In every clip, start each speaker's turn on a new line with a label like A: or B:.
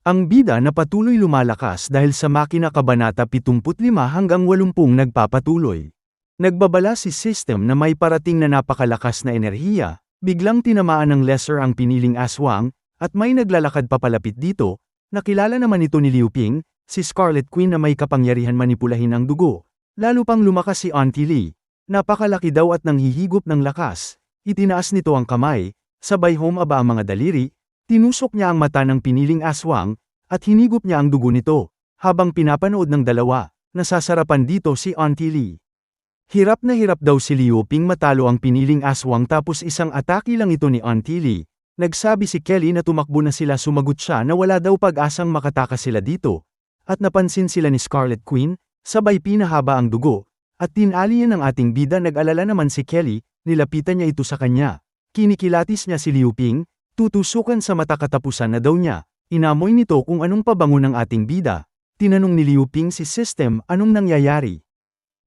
A: Ang bida na patuloy lumalakas dahil sa makina Kabanata 75 hanggang 80 nagpapatuloy. Nagbabala si System na may parating na napakalakas na enerhiya, biglang tinamaan ng Lesser ang piniling aswang, at may naglalakad papalapit dito. Nakilala naman ito ni Liu Ping, si Scarlet Queen na may kapangyarihan manipulahin ang dugo. Lalo pang lumakas si Auntie Lee. Napakalaki daw at nanghihigop ng lakas. Itinaas nito ang kamay, sabay humaba ang mga daliri, tinusok niya ang mata ng piniling aswang, at hinigop niya ang dugo nito. Habang pinapanood ng dalawa, nasasarapan dito si Auntie Lee. Hirap na hirap daw si Liu Ping matalo ang piniling aswang tapos isang atake lang ito ni Auntie Lee. Nagsabi si Kelly na tumakbo na sila, sumagot siya na wala daw pag-asang makatakas sila dito. At napansin sila ni Scarlet Queen, sabay pinahaba ang dugo. At tinali ng ating bida. Nag-alala naman si Kelly, nilapitan niya ito sa kanya. Kinikilatis niya si Liu Ping, tutusukan sa mata, katapusan na daw niya. Inamoy nito kung anong pabango ng ating bida. Tinanong ni Liu Ping si System anong nangyayari.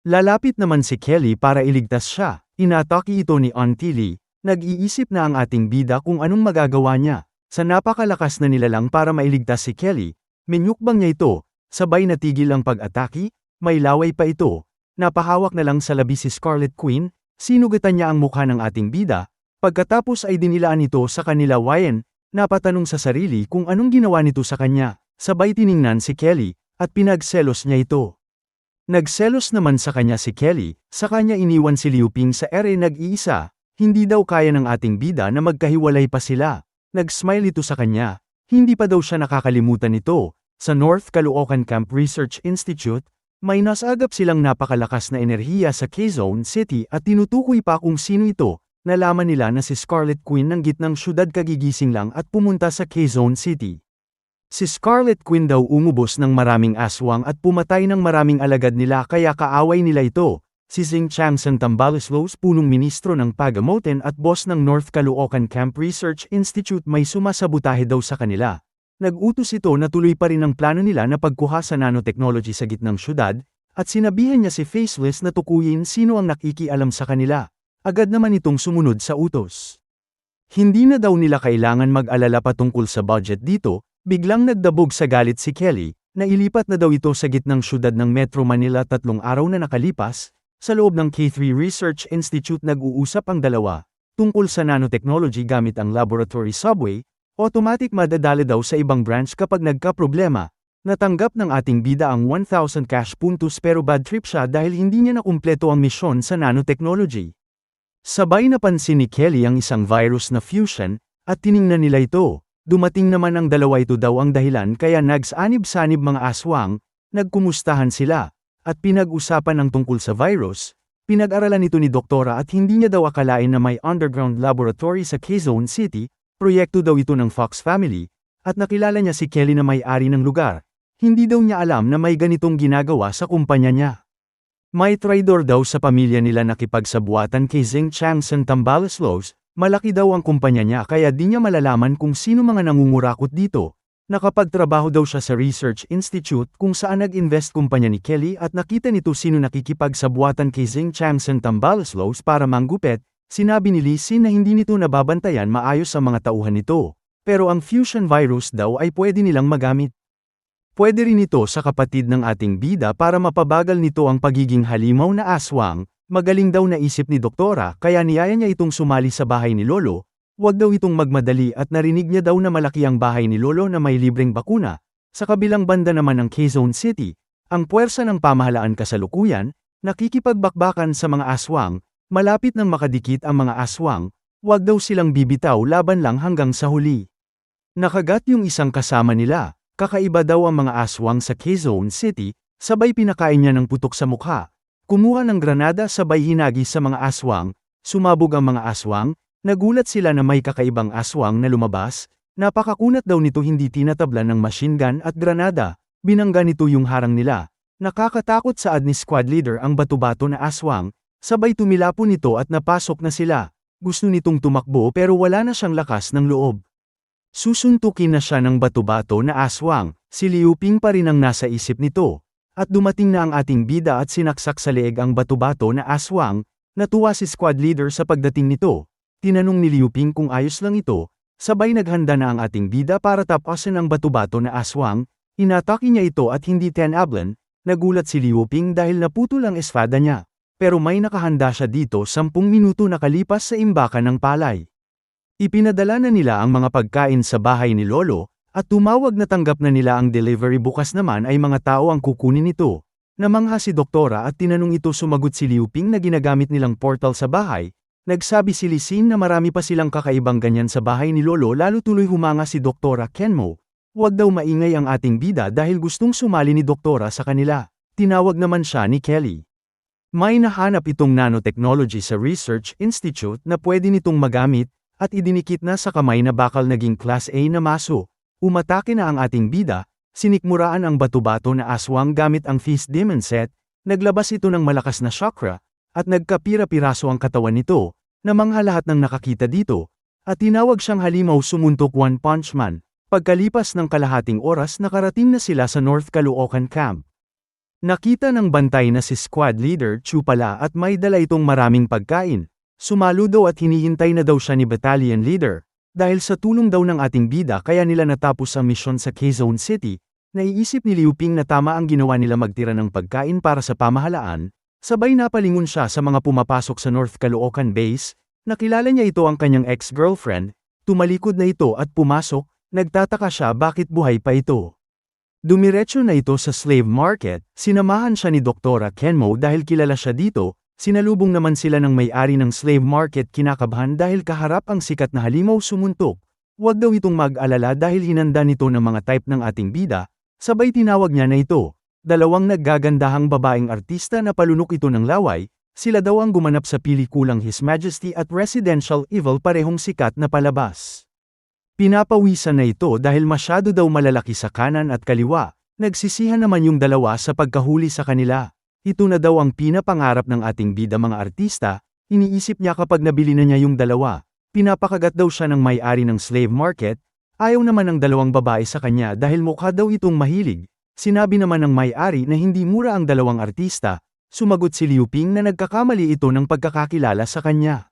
A: Lalapit naman si Kelly para iligtas siya. Inatake ito ni Auntie Lee. Nag-iisip na ang ating bida kung anong magagawa niya. Sa napakalakas na nilalang para mailigtas si Kelly, minyukbang niya ito, sabay natigil ang pag-atake, may laway pa ito. Napahawak na lang sa labi si Scarlet Queen, sinugatan niya ang mukha ng ating bida, pagkatapos ay dinilaan ito sa kanila. Wyan, napatanong sa sarili kung anong ginawa nito sa kanya, sabay tiningnan si Kelly, at pinagselos niya ito. Nagselos naman sa kanya si Kelly, sa kanya iniwan si Liu Ping sa ere nag-iisa, hindi daw kaya ng ating bida na magkahiwalay pa sila. Nag-smile ito sa kanya, hindi pa daw siya nakakalimutan nito. Sa North Caloocan Camp Research Institute, may nasagap silang napakalakas na enerhiya sa Quezon City at tinutukoy pa kung sino ito. Nalaman nila na si Scarlet Queen ng gitnang syudad kagigising lang at pumunta sa Quezon City. Si Scarlet Queen daw umubos ng maraming aswang at pumatay ng maraming alagad nila kaya kaaway nila ito. Si Zing Changson Tambaloslos, punong ministro ng Pagamoten at boss ng North Caloocan Camp Research Institute, may sumasabotahe daw sa kanila. Nag-utos ito na tuloy pa rin ang plano nila na pagkuha sa nanotechnology sa gitnang syudad, at sinabihan niya si Faceless na tukuyin sino ang nakikialam sa kanila. Agad naman itong sumunod sa utos. Hindi na daw nila kailangan mag-alala patungkol sa budget dito, biglang nagdabog sa galit si Kelly, na ilipat na daw ito sa gitnang syudad ng Metro Manila. 3 araw na nakalipas, sa loob ng K3 Research Institute nag-uusap ang dalawa, tungkol sa nanotechnology gamit ang laboratory subway. Automatic madadala daw sa ibang branch kapag nagka-problema. Natanggap ng ating bida ang 1,000 cash puntos pero bad trip siya dahil hindi niya nakumpleto ang misyon sa nanotechnology. Sabay napansin ni Kelly ang isang virus na fusion, at tiningnan nila ito. Dumating naman ang dalawa, ito daw ang dahilan kaya nagsanib-sanib mga aswang, nagkumustahan sila, at pinag-usapan ang tungkol sa virus. Pinag-aralan ito ni Doktora at hindi niya daw akalain na may underground laboratory sa Quezon City. Proyekto daw ito ng Fox family, at nakilala niya si Kelly na may-ari ng lugar. Hindi daw niya alam na may ganitong ginagawa sa kumpanya niya. May traidor daw sa pamilya nila nakipagsabuatan kay Zing Changson Tambaloslos. Malaki daw ang kumpanya niya kaya di niya malalaman kung sino mga nangungurakot dito. Nakapagtrabaho daw siya sa Research Institute kung saan nag-invest kumpanya ni Kelly at nakita nito sino nakikipagsabuatan kay Zing Changson Tambaloslos para manggupit. Sinabi ni Lee Sin na hindi nito nababantayan maayos ang mga tauhan nito, pero ang fusion virus daw ay pwede nilang magamit. Pwede rin ito sa kapatid ng ating bida para mapabagal nito ang pagiging halimaw na aswang. Magaling daw naisip ni Doktora kaya niyaya niya itong sumali sa bahay ni Lolo. Huwag daw itong magmadali at narinig niya daw na malaki ang bahay ni Lolo na may libreng bakuna. Sa kabilang banda naman ng Quezon City, ang puwersa ng pamahalaan kasalukuyan, nakikipagbakbakan sa mga aswang. Malapit nang makadikit ang mga aswang, huwag daw silang bibitaw, laban lang hanggang sa huli. Nakagat yung isang kasama nila, kakaiba daw ang mga aswang sa Quezon City, sabay pinakain niya ng putok sa mukha. Kumuha ng granada sabay hinagis sa mga aswang, sumabog ang mga aswang, nagulat sila na may kakaibang aswang na lumabas, napakakunat daw nito, hindi tinatablan ng machine gun at granada, binangga nito yung harang nila. Nakakatakot, saad ni squad leader ang bato-bato na aswang. Sabay tumilapon nito at napasok na sila. Gusto nitong tumakbo pero wala na siyang lakas ng loob. Susuntukin na siya ng bato-bato na aswang, si Liu Ping pa rin ang nasa isip nito. At dumating na ang ating bida at sinaksak sa leeg ang bato-bato na aswang. Natuwa si squad leader sa pagdating nito. Tinanong ni Liu Ping kung ayos lang ito. Sabay naghanda na ang ating bida para tapasin ang bato-bato na aswang, inatake niya ito at hindi tenablan, nagulat si Liu Ping dahil naputol ang espada niya. Pero may nakahanda siya dito 10 minuto nakalipas sa imbakan ng palay. Ipinadala na nila ang mga pagkain sa bahay ni Lolo, at tumawag na tanggap na nila ang delivery. Bukas naman ay mga tao ang kukunin ito. Namangha si Doktora at tinanong ito. Sumagot si Liu Ping na ginagamit nilang portal sa bahay. Nagsabi si Lisin na marami pa silang kakaibang ganyan sa bahay ni Lolo. Lalo tuloy humanga si Doktora Kenmo. Huwag daw maingay ang ating bida dahil gustong sumali ni Doktora sa kanila. Tinawag naman siya ni Kelly. May nahanap itong nanotechnology sa Research Institute na pwede nitong magamit, at idinikit na sa kamay na bakal naging Class A na maso. Umatake na ang ating bida, sinikmuraan ang bato-bato na aswang gamit ang Feast Demon Set, naglabas ito ng malakas na chakra, at nagkapira-piraso ang katawan nito, namangha lahat ng nakakita dito, at tinawag siyang halimaw. Sumuntok One Punch Man. Pagkalipas ng kalahating oras nakarating na sila sa North Caloocan Camp. Nakita ng bantay na si Squad Leader Chu pala at may dala itong maraming pagkain. Sumalo daw at hinihintay na daw siya ni Battalion Leader. Dahil sa tulong daw ng ating bida kaya nila natapos ang misyon sa Quezon City, naiisip ni Liu Ping na tama ang ginawa nila magtira ng pagkain para sa pamahalaan, sabay napalingon siya sa mga pumapasok sa North Caloocan Base, nakilala niya ito ang kanyang ex-girlfriend, tumalikod na ito at pumasok, nagtataka siya bakit buhay pa ito. Dumiretso na ito sa slave market, sinamahan siya ni Doktora Kenmo dahil kilala siya dito, sinalubong naman sila ng may-ari ng slave market. Kinakabahan dahil kaharap ang sikat na halimaw. Sumuntok. Huwag daw itong mag-alala dahil hinanda nito ng mga type ng ating bida, sabay tinawag niya na ito. Dalawang naggagandahang babaeng artista na palunok ito ng laway, sila daw ang gumanap sa pelikulang His Majesty at Residential Evil, parehong sikat na palabas. Pinapawisan na ito dahil masyado daw malalaki sa kanan at kaliwa, nagsisihan naman yung dalawa sa pagkahuli sa kanila. Ito na daw ang pinapangarap ng ating bida mga artista, iniisip niya kapag nabili na niya yung dalawa. Pinapakagat daw siya ng may-ari ng slave market, ayaw naman ng dalawang babae sa kanya dahil mukha daw itong mahilig. Sinabi naman ng may-ari na hindi mura ang dalawang artista, sumagot si Liu Ping na nagkakamali ito ng pagkakakilala sa kanya.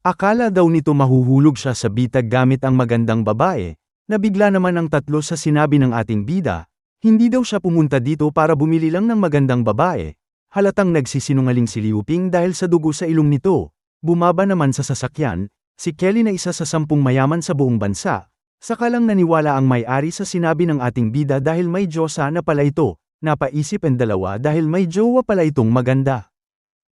A: Akala daw nito mahuhulog siya sa bitag gamit ang magandang babae, nabigla naman ang tatlo sa sinabi ng ating bida, hindi daw siya pumunta dito para bumili lang ng magandang babae. Halatang nagsisinungaling si Liu Ping dahil sa dugo sa ilong nito. Bumaba naman sa sasakyan, si Kelly na isa sa 10 mayaman sa buong bansa. Saka lang naniwala ang may-ari sa sinabi ng ating bida dahil may Diyosa na pala ito, napaisip ang dalawa dahil may jowa pala itong maganda.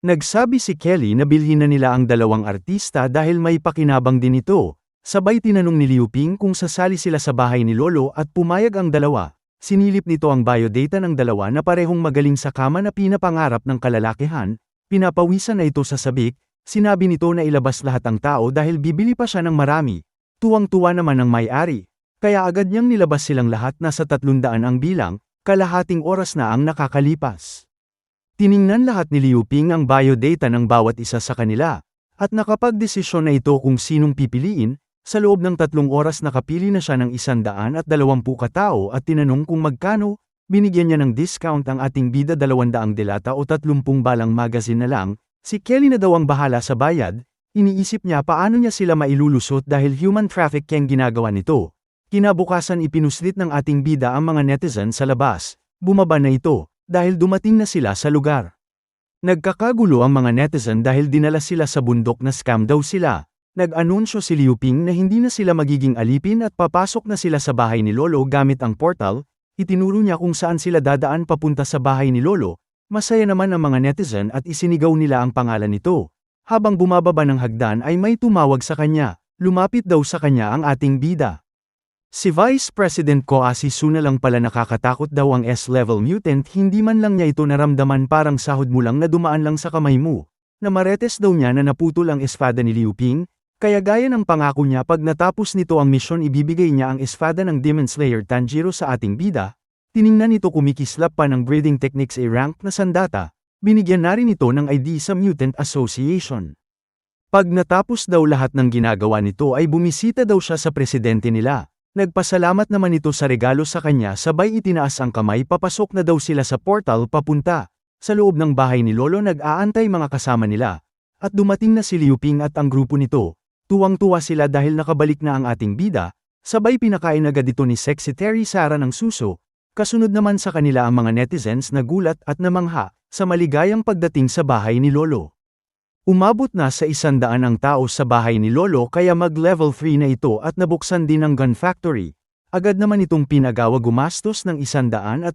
A: Nagsabi si Kelly na bilhin na nila ang dalawang artista dahil may pakinabang din ito. Sabay tinanong ni Liu Ping kung sasali sila sa bahay ni Lolo at pumayag ang dalawa. Sinilip nito ang biodata ng dalawa na parehong magaling sa kama na pinapangarap ng kalalakihan. Pinapawisan na ito sa sabik, sinabi nito na ilabas lahat ang tao dahil bibili pa siya ng marami. Tuwang-tuwa naman ang may-ari. Kaya agad niyang nilabas silang lahat. Nasa 300 ang bilang, kalahating oras na ang nakakalipas. Tiningnan lahat ni Liu Ping ang biodata ng bawat isa sa kanila, at nakapagdesisyon na ito kung sinong pipiliin. Sa loob ng 3 oras nakapili na siya ng 120 katao at tinanong kung magkano, binigyan niya ng discount ang ating bida 200 delata o 30 balang magazine na lang. Si Kelly na daw ang bahala sa bayad, iniisip niya paano niya sila mailulusot dahil human trafficking ginagawa nito. Kinabukasan ipinuslit ng ating bida ang mga netizen sa labas, bumaba na ito. Dahil dumating na sila sa lugar. Nagkakagulo ang mga netizen dahil dinala sila sa bundok na scam daw sila. Nag-anunsyo si Liu Ping na hindi na sila magiging alipin at papasok na sila sa bahay ni Lolo gamit ang portal. Itinuro niya kung saan sila dadaan papunta sa bahay ni Lolo. Masaya naman ang mga netizen at isinigaw nila ang pangalan nito. Habang bumababa ng hagdan ay may tumawag sa kanya. Lumapit daw sa kanya ang ating bida. Si Vice President Koasi Su na lang pala. Nakakatakot daw ang S-level mutant. Hindi man lang niya ito naramdaman, parang sahod mo lang na dumaan lang sa kamay mo. Namaretes daw niya na naputol ang espada ni Liu Ping, kaya gaya ng pangako niya pag natapos nito ang misyon ibibigay niya ang espada ng Demon Slayer Tanjiro sa ating bida. Tiningnan nito kumikislap pa ng breathing techniques a rank na sandata, binigyan na rin ito ng ID sa Mutant Association. Pag natapos daw lahat ng ginagawa nito ay bumisita daw siya sa presidente nila. Nagpasalamat naman ito sa regalo sa kanya, sabay itinaas ang kamay. Papasok na daw sila sa portal papunta sa loob ng bahay ni Lolo. Nag-aantay mga kasama nila, at dumating na si Liu Ping at ang grupo nito. Tuwang-tuwa sila dahil nakabalik na ang ating bida, sabay pinakain agad ito ni Sexy Terry Sara ng suso, kasunod naman sa kanila ang mga netizens na gulat at namangha, sa maligayang pagdating sa bahay ni Lolo. Umabot na sa 100 ang tao sa bahay ni Lolo kaya mag-level 3 na ito at nabuksan din ang gun factory. Agad naman itong pinagawa gumastos ng 160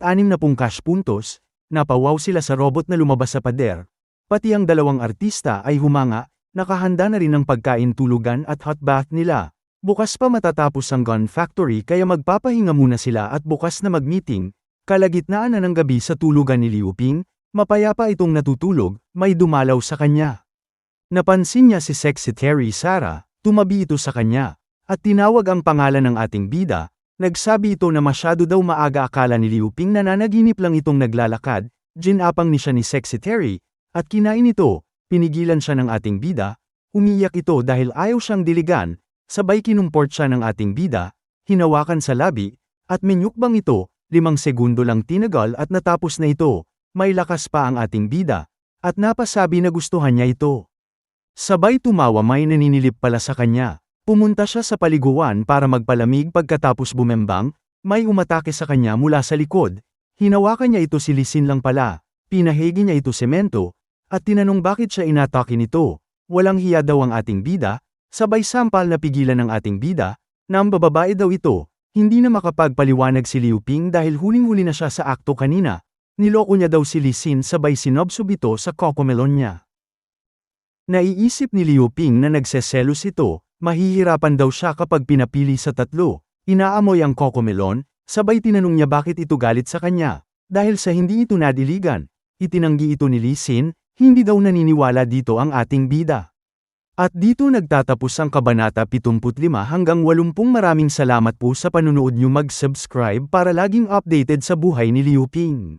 A: cash puntos, napawaw sila sa robot na lumabas sa pader. Pati ang dalawang artista ay humanga, nakahanda na rin ang pagkain tulugan at hot bath nila. Bukas pa matatapos ang gun factory kaya magpapahinga muna sila at bukas na mag-meeting. Kalagitnaan na ng gabi sa tulugan ni Liu Ping, mapayapa itong natutulog, may dumalaw sa kanya. Napansin niya si Sexy Terry Sara, tumabi ito sa kanya, at tinawag ang pangalan ng ating bida, nagsabi ito na masyado daw maaga akala ni Liu Ping na nanaginip lang itong naglalakad, ginapang ni siya ni Sexy Terry, at kinain ito, pinigilan siya ng ating bida, umiyak ito dahil ayaw siyang diligan, sabay kinumport siya ng ating bida, hinawakan sa labi, at menyukbang ito, 5 segundo lang tinagal at natapos na ito, may lakas pa ang ating bida, at napasabi na gustuhan niya ito. Sabay tumawa may naninilip pala sa kanya. Pumunta siya sa paliguan para magpalamig pagkatapos bumembang, may umatake sa kanya mula sa likod. Hinawakan niya ito silisin lang pala, pinahigi niya ito semento, at tinanong bakit siya inatake nito. Walang hiya daw ang ating bida, sabay sampal na pigilan ng ating bida, na ang bababae daw ito, hindi na makapagpaliwanag si Liu Ping dahil huling-huli na siya sa akto kanina. Niloko niya daw si Lisin sabay sinobsob ito sa cocomelon niya. Naiisip ni Liu Ping na nagseselos ito, mahihirapan daw siya kapag pinapili sa tatlo. Inaamoy ang cocomelon, sabay tinanong niya bakit ito galit sa kanya. Dahil sa hindi ito nadiligan, itinanggi ito ni Lisin, hindi daw naniniwala dito ang ating bida. At dito nagtatapos ang Kabanata 75 hanggang 80. Maraming salamat po sa panunood niyo, mag-subscribe para laging updated sa buhay ni Liu Ping.